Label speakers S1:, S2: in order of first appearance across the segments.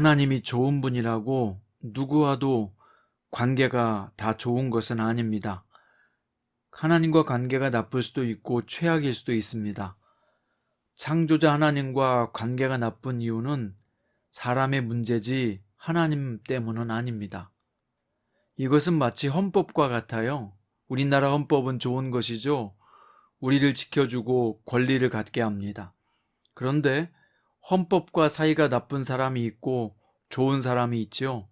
S1: 하나님이 좋은 분이라고 누구와도 관계가 다 좋은 것은 아닙니다. 하나님과 관계가 나쁠 수도 있고 최악일 수도 있습니다. 창조자 하나님과 관계가 나쁜 이유는 사람의 문제지 하나님 때문은 아닙니다. 이것은 마치 헌법과 같아요. 우리나라 헌법은 좋은 것이죠. 우리를 지켜주고 권리를 갖게 합니다. 그런데 헌법과 사이가 나쁜 사람이 있고 좋은 사람이 있죠.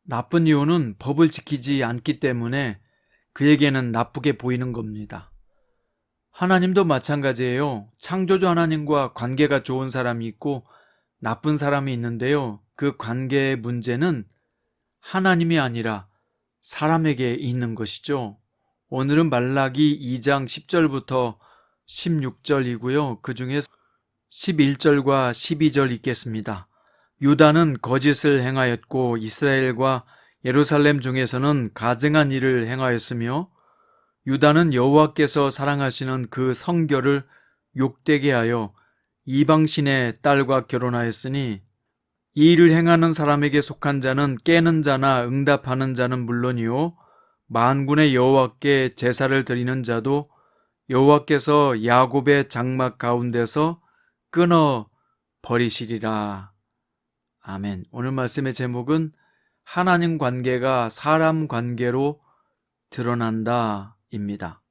S1: 나쁜 이유는 법을 지키지 않기 때문에 그에게는 나쁘게 보이는 겁니다. 하나님도 마찬가지예요. 창조주 하나님과 관계가 좋은 사람이 있고 나쁜 사람이 있는데요. 그 관계의 문제는 하나님이 아니라 사람에게 있는 것이죠. 오늘은 말라기 2장 10절부터 16절이고요. 그 중에 11절과 12절 읽겠습니다. 유다는 거짓을 행하였고 이스라엘과 예루살렘 중에서는 가증한 일을 행하였으며 유다는 여호와께서 사랑하시는 그 성결을 욕되게 하여 이방신의 딸과 결혼하였으니 이 일을 행하는 사람에게 속한 자는 깨는 자나 응답하는 자는 물론이요 만군의 여호와께 제사를 드리는 자도 여호와께서 야곱의 장막 가운데서 끊어 버리시리라. 아멘. 오늘 말씀의 제목은 하나님 관계가 사람 관계로 드러난다 입니다.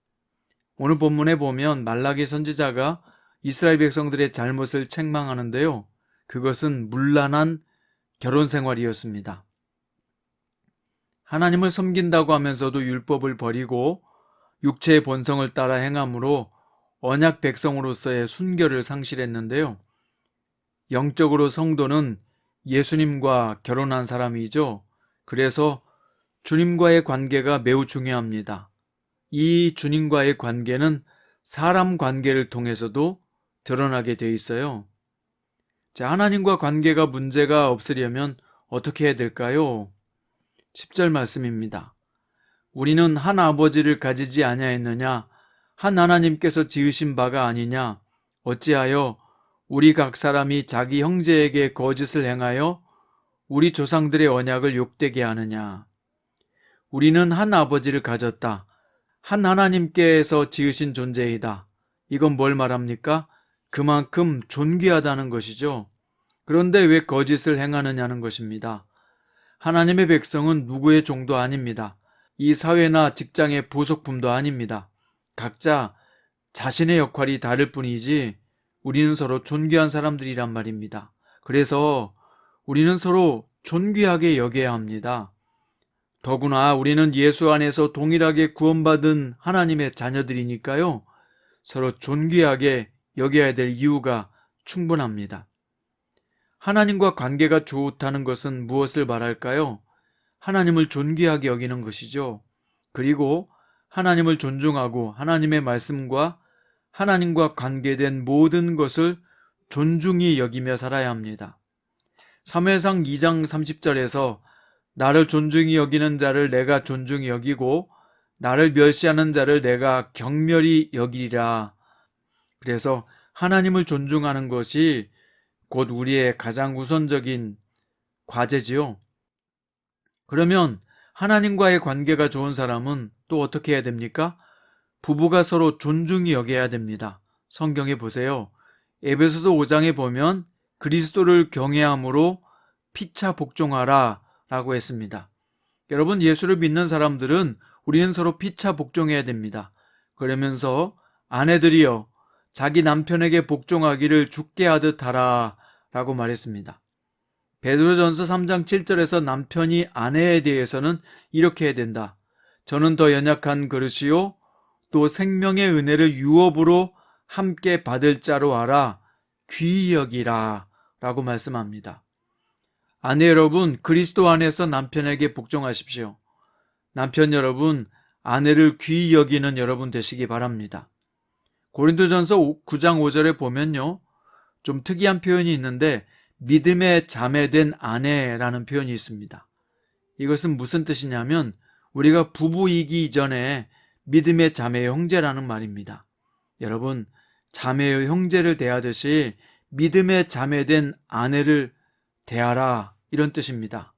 S1: 오늘 본문에 보면 말라기 선지자가 이스라엘 백성들의 잘못을 책망하는데요. 그것은 문란한 결혼 생활이었습니다. 하나님을 섬긴다고 하면서도 율법을 버리고 육체의 본성을 따라 행함으로 언약 백성으로서의 순결을 상실했는데요. 영적으로 성도는 예수님과 결혼한 사람이죠. 그래서 주님과의 관계가 매우 중요합니다. 이 주님과의 관계는 사람 관계를 통해서도 드러나게 돼 있어요. 자, 하나님과 관계가 문제가 없으려면 어떻게 해야 될까요? 10절 말씀입니다. 우리는 한 아버지를 가지지 아니하였느냐? 한 하나님께서 지으신 바가 아니냐? 어찌하여 우리 각 사람이 자기 형제에게 거짓을 행하여 우리 조상들의 언약을 욕되게 하느냐? 우리는 한 아버지를 가졌다. 한 하나님께서 지으신 존재이다. 이건 뭘 말합니까? 그만큼 존귀하다는 것이죠. 그런데 왜 거짓을 행하느냐는 것입니다. 하나님의 백성은 누구의 종도 아닙니다. 이 사회나 직장의 부속품도 아닙니다. 각자 자신의 역할이 다를 뿐이지 우리는 서로 존귀한 사람들이란 말입니다. 그래서 우리는 서로 존귀하게 여겨야 합니다. 더구나 우리는 예수 안에서 동일하게 구원받은 하나님의 자녀들이니까요. 서로 존귀하게 여겨야 될 이유가 충분합니다. 하나님과 관계가 좋다는 것은 무엇을 말할까요? 하나님을 존귀하게 여기는 것이죠. 그리고 하나님을 존중하고 하나님의 말씀과 하나님과 관계된 모든 것을 존중히 여기며 살아야 합니다. 사무엘상 2장 30절에서 나를 존중히 여기는 자를 내가 존중히 여기고 나를 멸시하는 자를 내가 경멸히 여기리라. 그래서 하나님을 존중하는 것이 곧 우리의 가장 우선적인 과제지요. 그러면 하나님과의 관계가 좋은 사람은 또 어떻게 해야 됩니까? 부부가 서로 존중히 여겨야 됩니다. 성경에 보세요. 에베소서 5장에 보면 그리스도를 경외함으로 피차 복종하라 라고 했습니다. 여러분, 예수를 믿는 사람들은 우리는 서로 피차 복종해야 됩니다. 그러면서 아내들이여 자기 남편에게 복종하기를 주께 하듯 하라 라고 말했습니다. 베드로전서 3장 7절에서 남편이 아내에 대해서는 이렇게 해야 된다. 저는 더 연약한 그릇이요 또 생명의 은혜를 유업으로 함께 받을 자로 알아 귀히 여기라 라고 말씀합니다. 아내 여러분, 그리스도 안에서 남편에게 복종하십시오. 남편 여러분, 아내를 귀히 여기는 여러분 되시기 바랍니다. 고린도전서 9장 5절에 보면요, 좀 특이한 표현이 있는데 믿음의 자매된 아내라는 표현이 있습니다. 이것은 무슨 뜻이냐면 우리가 부부이기 이전에 믿음의 자매의 형제라는 말입니다. 여러분, 자매의 형제를 대하듯이 믿음의 자매된 아내를 대하라, 이런 뜻입니다.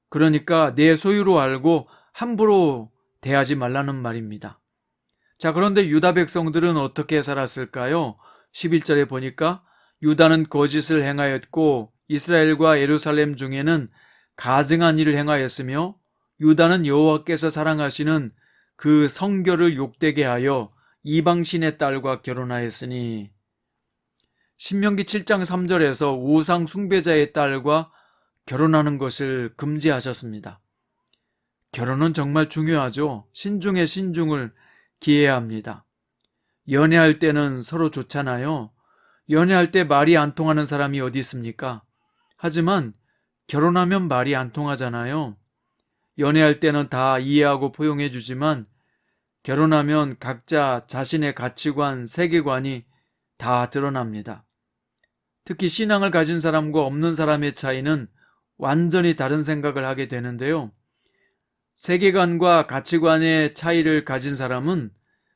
S1: 그러니까 내 소유로 알고 함부로 대하지 말라는 말입니다. 자, 그런데 유다 백성들은 어떻게 살았을까요? 11절에 보니까 유다는 거짓을 행하였고 이스라엘과 예루살렘 중에는 가증한 일을 행하였으며 유다는 여호와께서 사랑하시는 그 성결을 욕되게 하여 이방신의 딸과 결혼하였으니. 신명기 7장 3절에서 우상 숭배자의 딸과 결혼하는 것을 금지하셨습니다. 결혼은 정말 중요하죠. 신중에 신중을 기해야 합니다. 연애할 때는 서로 좋잖아요. 연애할 때 말이 안 통하는 사람이 어디 있습니까? 하지만 결혼하면 말이 안 통하잖아요. 연애할 때는 다 이해하고 포용해 주지만 결혼하면 각자 자신의 가치관, 세계관이 다 드러납니다. 특히 신앙을 가진 사람과 없는 사람의 차이는 완전히 다른 생각을 하게 되는데요. 세계관과 가치관의 차이를 가진 사람은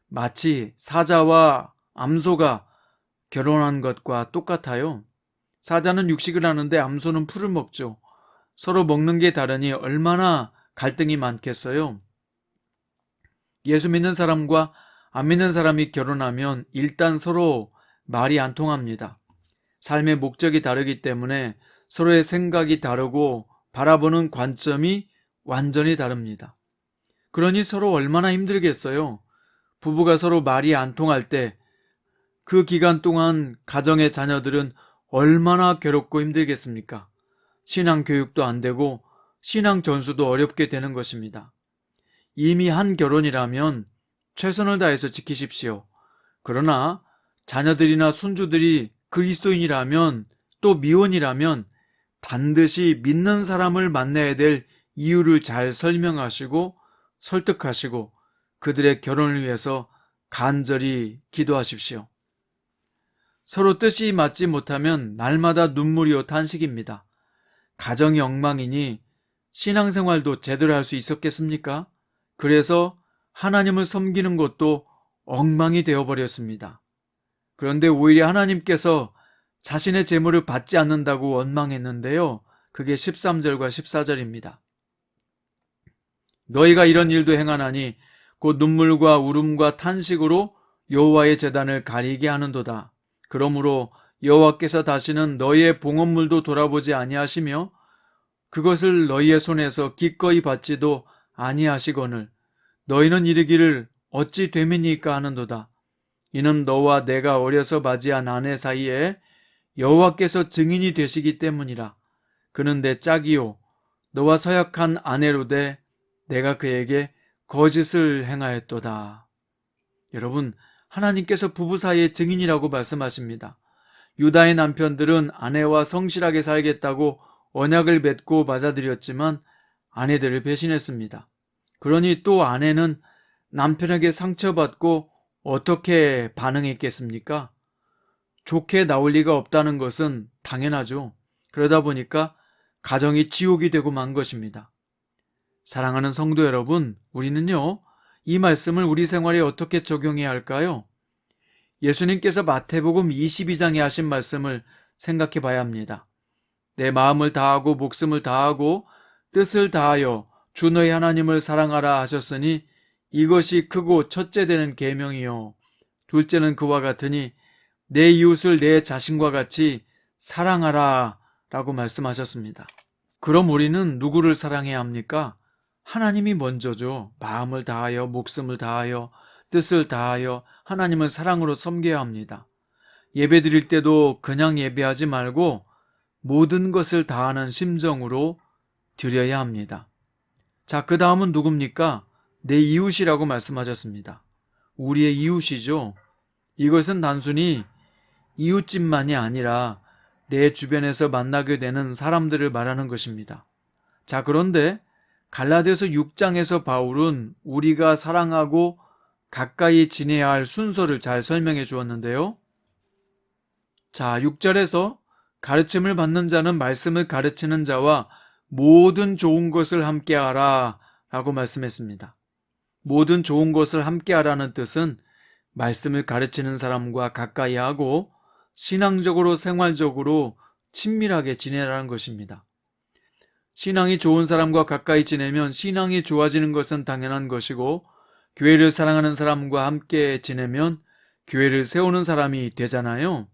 S1: 마치 사자와 암소가 결혼한 것과 똑같아요. 사자는 육식을 하는데 암소는 풀을 먹죠. 서로 먹는 게 다르니 얼마나 갈등이 많겠어요. 예수 믿는 사람과 안 믿는 사람이 결혼하면 일단 서로 말이 안 통합니다. 삶의 목적이 다르기 때문에 서로의 생각이 다르고 바라보는 관점이 완전히 다릅니다. 그러니 서로 얼마나 힘들겠어요. 부부가 서로 말이 안 통할 때 그 기간 동안 가정의 자녀들은 얼마나 괴롭고 힘들겠습니까? 신앙 교육도 안 되고 신앙 전수도 어렵게 되는 것입니다. 이미 한 결혼이라면 최선을 다해서 지키십시오. 그러나 자녀들이나 손주들이 그리스도인이라면 또 미혼이라면 반드시 믿는 사람을 만나야 될 이유를 잘 설명하시고 설득하시고 그들의 결혼을 위해서 간절히 기도하십시오. 서로 뜻이 맞지 못하면 날마다 눈물이요 탄식입니다. 가정이 엉망이니 신앙생활도 제대로 할 수 있었겠습니까? 그래서 하나님을 섬기는 것도 엉망이 되어버렸습니다. 그런데 오히려 하나님께서 자신의 재물을 받지 않는다고 원망했는데요. 그게 13절과 14절입니다. 너희가 이런 일도 행하나니 곧 눈물과 울음과 탄식으로 여호와의 제단을 가리게 하는도다. 그러므로 여호와께서 다시는 너희의 봉헌물도 돌아보지 아니하시며 그것을 너희의 손에서 기꺼이 받지도 아니하시거늘 너희는 이르기를 어찌 됨이니까 하는도다. 이는 너와 내가 어려서 맞이한 아내 사이에 여호와께서 증인이 되시기 때문이라. 그는 내 짝이요 너와 서약한 아내로되 내가 그에게 거짓을 행하였도다. 여러분, 하나님께서 부부 사이의 증인이라고 말씀하십니다. 유다의 남편들은 아내와 성실하게 살겠다고 언약을 맺고 맞아들였지만 아내들을 배신했습니다. 그러니 또 아내는 남편에게 상처받고 어떻게 반응했겠습니까? 좋게 나올 리가 없다는 것은 당연하죠. 그러다 보니까 가정이 지옥이 되고 만 것입니다. 사랑하는 성도 여러분, 우리는요, 이 말씀을 우리 생활에 어떻게 적용해야 할까요? 예수님께서 마태복음 22장에 하신 말씀을 생각해 봐야 합니다. 내 마음을 다하고 목숨을 다하고 뜻을 다하여 주 너희 하나님을 사랑하라 하셨으니 이것이 크고 첫째 되는 계명이요 둘째는 그와 같으니 내 이웃을 내 자신과 같이 사랑하라 라고 말씀하셨습니다. 그럼 우리는 누구를 사랑해야 합니까? 하나님이 먼저죠. 마음을 다하여 목숨을 다하여 뜻을 다하여 하나님을 사랑으로 섬겨야 합니다. 예배 드릴 때도 그냥 예배하지 말고 모든 것을 다하는 심정으로 드려야 합니다. 자, 그 다음은 누굽니까? 내 이웃이라고 말씀하셨습니다. 우리의 이웃이죠. 이것은 단순히 이웃집만이 아니라 내 주변에서 만나게 되는 사람들을 말하는 것입니다. 자, 그런데 갈라디아서 6장에서 바울은 우리가 사랑하고 가까이 지내야 할 순서를 잘 설명해 주었는데요. 자, 6절에서 가르침을 받는 자는 말씀을 가르치는 자와 모든 좋은 것을 함께하라 라고 말씀했습니다. 모든 좋은 것을 함께하라는 뜻은 말씀을 가르치는 사람과 가까이 하고 신앙적으로 생활적으로 친밀하게 지내라는 것입니다. 신앙이 좋은 사람과 가까이 지내면 신앙이 좋아지는 것은 당연한 것이고, 교회를 사랑하는 사람과 함께 지내면 교회를 세우는 사람이 되잖아요.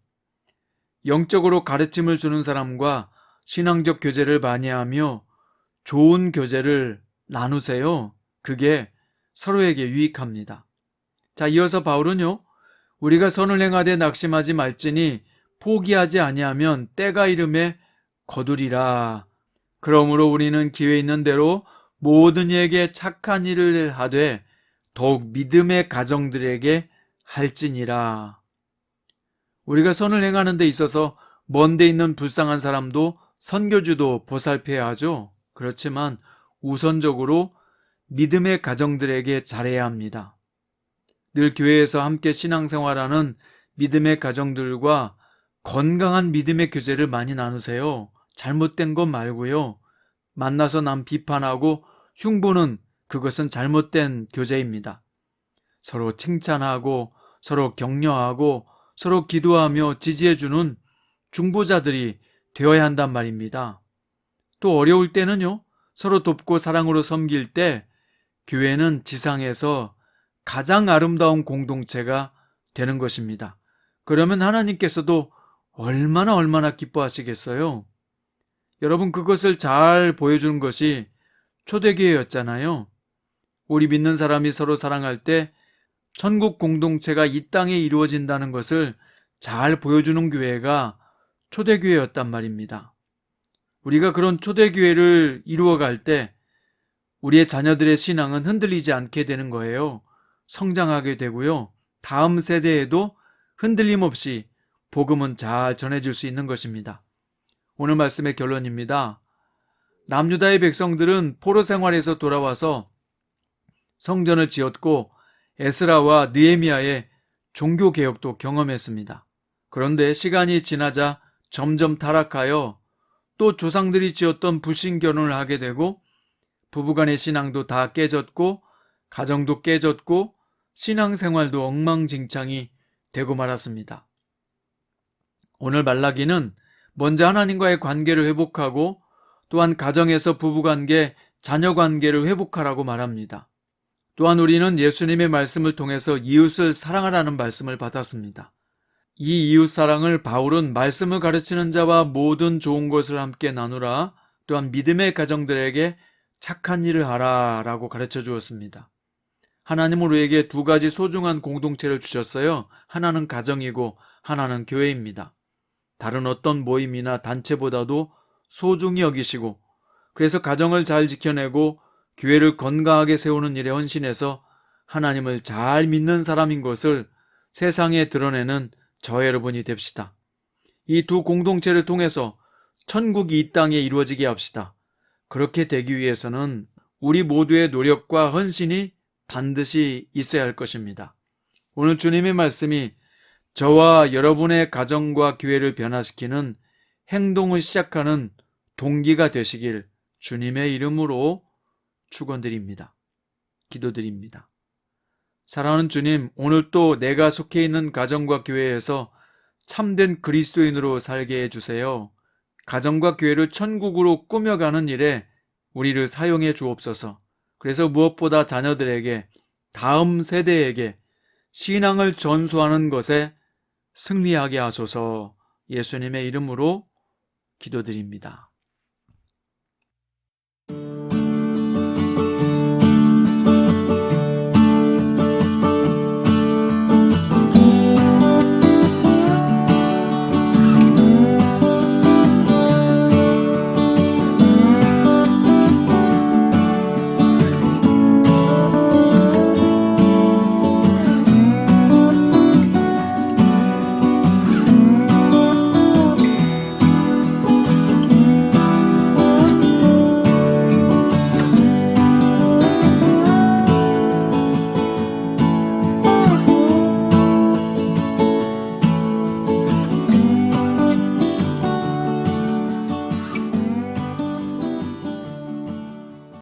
S1: 영적으로 가르침을 주는 사람과 신앙적 교제를 많이 하며 좋은 교제를 나누세요. 그게 서로에게 유익합니다. 자, 이어서 바울은요, 우리가 선을 행하되 낙심하지 말지니 포기하지 아니하면 때가 이름에 거두리라. 그러므로 우리는 기회 있는 대로 모든 이에게 착한 일을 하되 더욱 믿음의 가정들에게 할지니라. 우리가 선을 행하는 데 있어서 먼데 있는 불쌍한 사람도 선교주도 보살펴야 하죠. 그렇지만 우선적으로 믿음의 가정들에게 잘해야 합니다. 늘 교회에서 함께 신앙생활하는 믿음의 가정들과 건강한 믿음의 교제를 많이 나누세요. 잘못된 것 말고요. 만나서 남 비판하고 흉보는 그것은 잘못된 교제입니다. 서로 칭찬하고 서로 격려하고 서로 기도하며 지지해주는 중보자들이 되어야 한단 말입니다. 또 어려울 때는요, 서로 돕고 사랑으로 섬길 때 교회는 지상에서 가장 아름다운 공동체가 되는 것입니다. 그러면 하나님께서도 얼마나 기뻐하시겠어요? 여러분, 그것을 잘 보여주는 것이 초대교회였잖아요. 우리 믿는 사람이 서로 사랑할 때 천국 공동체가 이 땅에 이루어진다는 것을 잘 보여주는 교회가 초대교회였단 말입니다. 우리가 그런 초대교회를 이루어갈 때 우리의 자녀들의 신앙은 흔들리지 않게 되는 거예요. 성장하게 되고요. 다음 세대에도 흔들림 없이 복음은 잘 전해질 수 있는 것입니다. 오늘 말씀의 결론입니다. 남유다의 백성들은 포로 생활에서 돌아와서 성전을 지었고 에스라와 느헤미야의 종교개혁도 경험했습니다. 그런데 시간이 지나자 점점 타락하여 또 조상들이 지었던 불신결혼을 하게 되고 부부간의 신앙도 다 깨졌고 가정도 깨졌고 신앙생활도 엉망진창이 되고 말았습니다. 오늘 말라기는 먼저 하나님과의 관계를 회복하고 또한 가정에서 부부관계, 자녀관계를 회복하라고 말합니다. 또한 우리는 예수님의 말씀을 통해서 이웃을 사랑하라는 말씀을 받았습니다. 이 이웃사랑을 바울은 말씀을 가르치는 자와 모든 좋은 것을 함께 나누라, 또한 믿음의 가정들에게 착한 일을 하라 라고 가르쳐 주었습니다. 하나님은 우리에게 두 가지 소중한 공동체를 주셨어요. 하나는 가정이고 하나는 교회입니다. 다른 어떤 모임이나 단체보다도 소중히 여기시고, 그래서 가정을 잘 지켜내고 교회를 건강하게 세우는 일에 헌신해서 하나님을 잘 믿는 사람인 것을 세상에 드러내는 저 여러분이 됩시다. 이 두 공동체를 통해서 천국이 이 땅에 이루어지게 합시다. 그렇게 되기 위해서는 우리 모두의 노력과 헌신이 반드시 있어야 할 것입니다. 오늘 주님의 말씀이 저와 여러분의 가정과 교회를 변화시키는 행동을 시작하는 동기가 되시길 주님의 이름으로 축원드립니다. 기도드립니다. 사랑하는 주님, 오늘 또 내가 속해 있는 가정과 교회에서 참된 그리스도인으로 살게 해주세요. 가정과 교회를 천국으로 꾸며가는 일에 우리를 사용해 주옵소서. 그래서 무엇보다 자녀들에게, 다음 세대에게 신앙을 전수하는 것에 승리하게 하소서. 예수님의 이름으로 기도드립니다.